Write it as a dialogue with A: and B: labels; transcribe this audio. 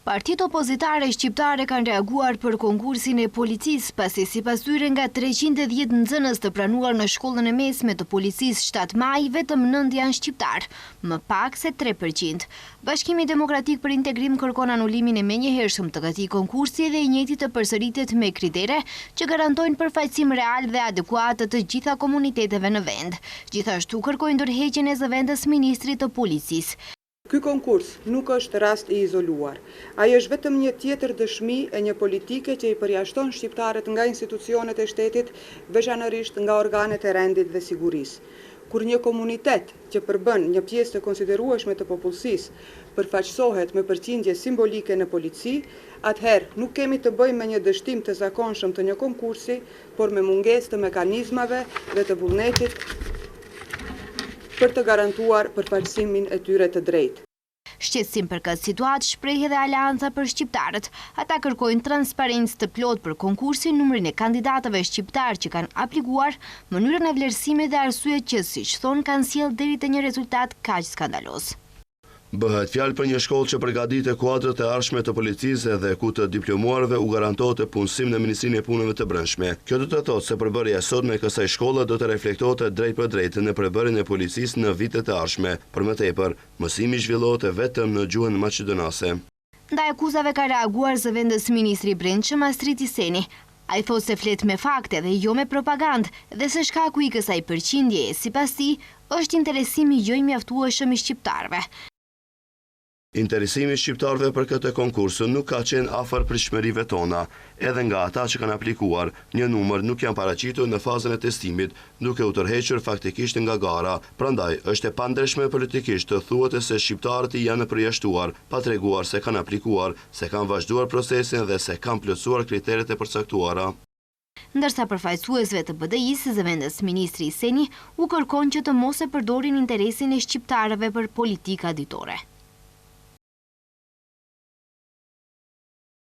A: Partitë opozitare shqiptare kanë reaguar për konkursin e policisë, pasi sipas tyre nga 310 nxënës të pranuar në shkollën e mesme të policisë 7 maj, vetëm 9 janë shqiptar, më pak se 3%. Bashkimi Demokratik për Integrim kërkon anulimin e menjëhershëm të këtij konkursi dhe i njëjti të përsëritet me kritere që garantojnë përfaqësim real dhe adekuat të gjitha komuniteteve në vend. Gjithashtu kërkojnë ndërheqjen e zëvendës ministrit të policisë.
B: Ky konkurs nuk është rast i izoluar. Ai është vetëm një tjetër dëshmi e një politike që i përjashton shqiptarët nga institucionet e shtetit, veçanërisht nga organet e rendit dhe sigurisë. Kur një komunitet që përbën një pjesë të konsiderueshme të popullsisë përfaqësohet me përqindje simbolike në polici, atëherë nuk kemi të bëjmë me një dështim të zakonshëm të një konkursi, por me mungesë të mekanizmave dhe të vullnetit për të garantuar përfaqësimin e tyre të drejtë.
A: Shqetësim për këtë situatë shpreh edhe Aleanca për shqiptarët. Ata kërkojnë transparencë të plotë për konkursin, numrin e kandidatëve shqiptar që kanë aplikuar, mënyrën e vlerësimit dhe arsyet që, siç thonë, kanë sjellë deri te një rezultat kaq skandaloz.
C: Bëhet fjalë për një shkollë që përgatitet kuadrët e ardhshme të policisë dhe ku të diplomuarve u garantohet punësim në Ministrinë e Punëve të Brendshme. Kjo do të thotë se përbërja e sotme e kësaj shkolle do të reflektohet drejt për drejt në përbërjen e policisë në vitet e ardhshme. Për më tepër, mësimi zhvillohet vetëm në gjuhën maqedonase.
A: Ndaj akuzave ka reaguar zëvendës ministri i Brendshëm Astrid Iseni. Ai thotë se flet me fakte dhe jo me propagandë dhe se shkaku i kësaj përqindjeje sipas tij është interesimi jo i mjaftueshëm i shqiptarëve.
C: Interesimi shqiptarëve për këtë konkurs nuk ka qenë afër pritshmërive tona, edhe nga ata që kanë aplikuar, një numër nuk janë paraqitur në fazën e testimit, duke u tërhequr faktikisht nga gara. Prandaj, është e pandrejshme politikisht të thuhet se shqiptarët janë përjashtuar, pa treguar se kanë aplikuar, se kanë vazhduar procesin dhe se kanë plotësuar kriteret e përcaktuara.
A: Ndërsa përfaqësuesve të BDI-së, zëvendës ministri Iseni u kërkon që të mos e përdorin interesin e shqiptarëve për politika ditore.